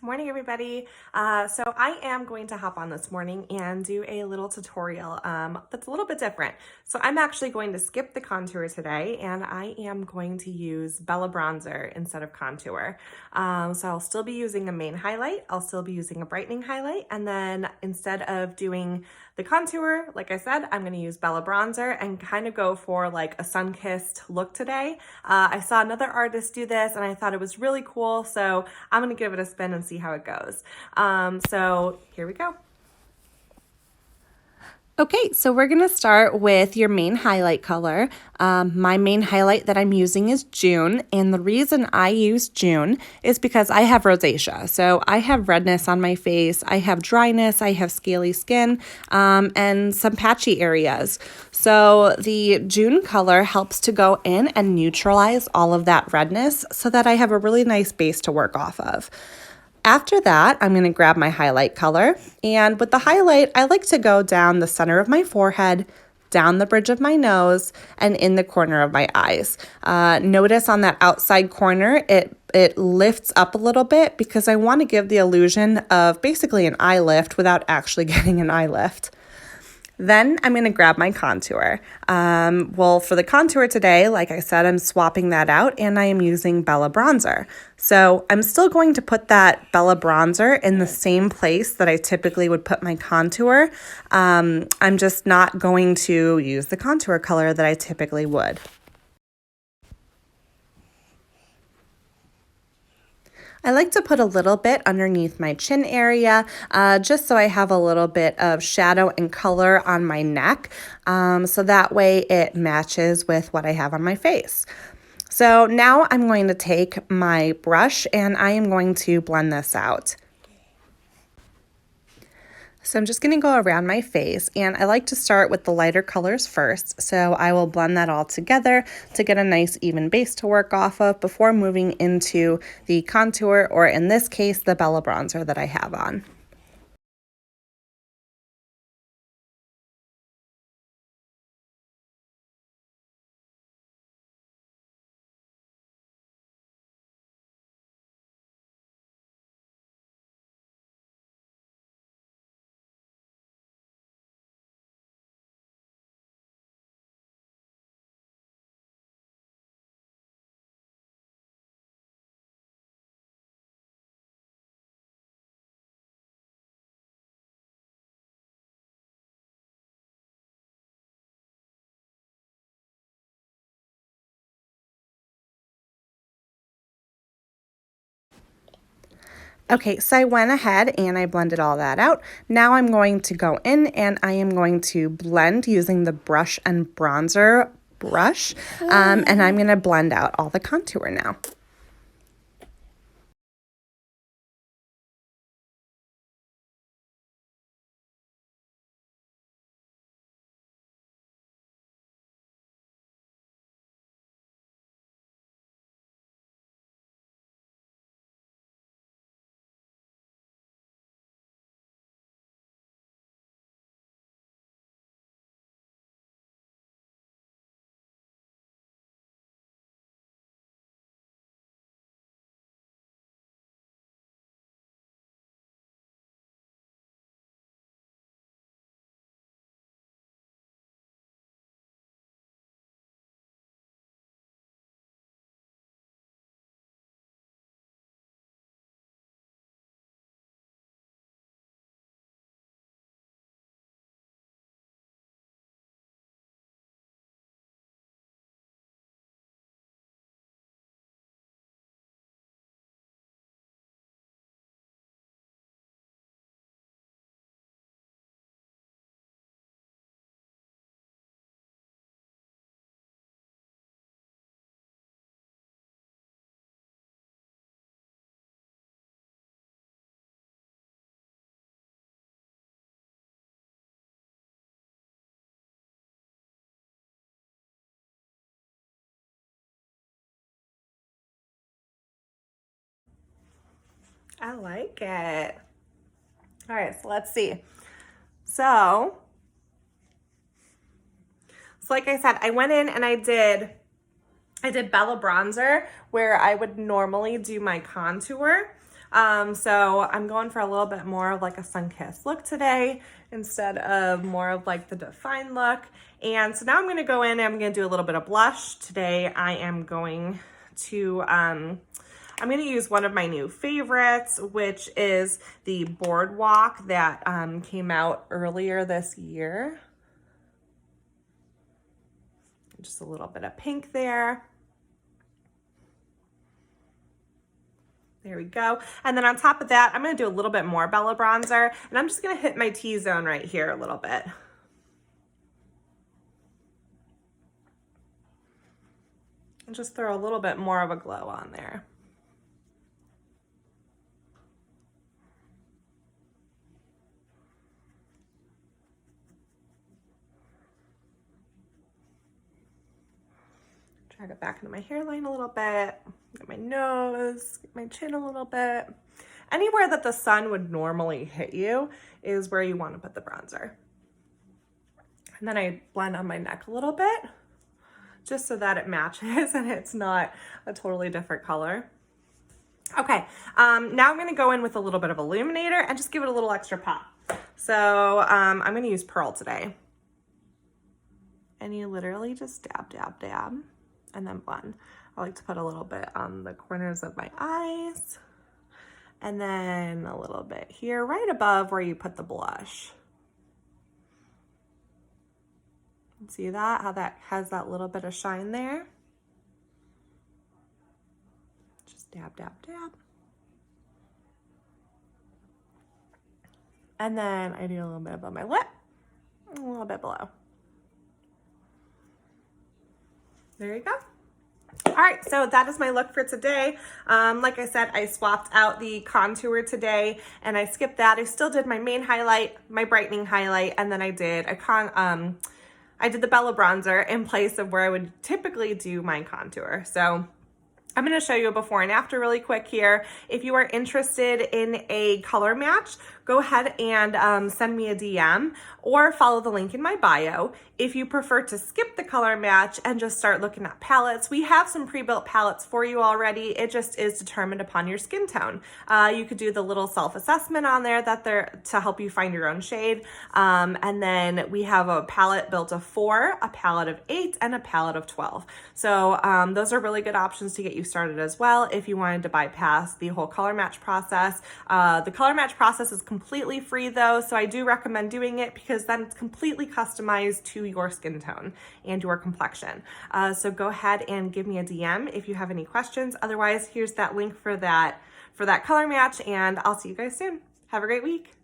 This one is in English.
Morning, everybody. So I am going to hop on this morning and do a little tutorial that's a little bit different. So I'm actually going to skip the contour today, and I am going to use Bella Bronzer instead of contour. So I'll still be using a main highlight, I'll still be using a brightening highlight, and then instead of doing the contour, like I said, I'm going to use Bella Bronzer and kind of go for like a sun-kissed look today. I saw another artist do this and I thought it was really cool, so I'm going to give it a spin and see how it goes. So here we go. Okay, so we're going to start with your main highlight color. My main highlight that I'm using is June, and the reason I use June is because I have rosacea. So I have redness on my face, I have dryness, I have scaly skin, and some patchy areas. So the June color helps to go in and neutralize all of that redness so that I have a really nice base to work off of. After that, I'm going to grab my highlight color, and with the highlight, I like to go down the center of my forehead, down the bridge of my nose, and in the corner of my eyes. Notice on that outside corner, it lifts up a little bit because I want to give the illusion of basically an eye lift without actually getting an eye lift. Then I'm going to grab my contour. Well, for the contour today, like I said, I'm swapping that out and I am using Bella Bronzer. So I'm still going to put that Bella Bronzer in the same place that I typically would put my contour. I'm just not going to use the contour color that I typically would. I like to put a little bit underneath my chin area, just so I have a little bit of shadow and color on my neck, so that way it matches with what I have on my face. So now I'm going to take my brush and I am going to blend this out. So I'm just going to go around my face, and I like to start with the lighter colors first. So I will blend that all together to get a nice even base to work off of before moving into the contour, or in this case, the Bella Bronzer that I have on. Okay, so I went ahead and I blended all that out. Now I'm going to go in and I am going to blend using the Brush and Bronzer brush, and I'm going to blend out all the contour now. I like it. All right, so let's see. So like I said, I went in and I did Bella Bronzer where I would normally do my contour. So I'm going for a little bit more of like a sun-kissed look today instead of more of like the defined look. And so now I'm gonna go in and I'm gonna do a little bit of blush. Today I am going to, I'm gonna use one of my new favorites, which is the Boardwalk that came out earlier this year. Just a little bit of pink there. There we go. And then on top of that, I'm going to do a little bit more Bella bronzer, and I'm just going to hit my T-zone right here a little bit. And just throw a little bit more of a glow on there. Drag it back into my hairline a little bit, get my nose, get my chin a little bit. Anywhere that the sun would normally hit you is where you want to put the bronzer. And then I blend on my neck a little bit, just so that it matches and it's not a totally different color. Okay, now I'm gonna go in with a little bit of illuminator and just give it a little extra pop. So I'm gonna use Pearl today. And you literally just dab, dab, dab, and then blend. I like to put a little bit on the corners of my eyes, and then a little bit here, right above where you put the blush. See that? How that has that little bit of shine there? Just dab, dab, dab. And then I do a little bit above my lip, a little bit below. There you go. All right, so that is my look for today. Like I said, I swapped out the contour today and I skipped that. I still did my main highlight, my brightening highlight, and then I did the Bella bronzer in place of where I would typically do my contour. So I'm going to show you a before and after really quick here. If you are interested in a color match, go ahead and send me a DM or follow the link in my bio. If you prefer to skip the color match and just start looking at palettes, we have some pre-built palettes for you already. It just is determined upon your skin tone. You could do the little self-assessment on there to help you find your own shade. And then we have a palette built of 4, a palette of 8, and a palette of 12. So those are really good options to get you started as well if you wanted to bypass the whole color match process. The color match process is completely free though, so I do recommend doing it because then it's completely customized to your skin tone and your complexion. So go ahead and give me a DM if you have any questions. Otherwise, here's that link for that color match, and I'll see you guys soon. Have a great week.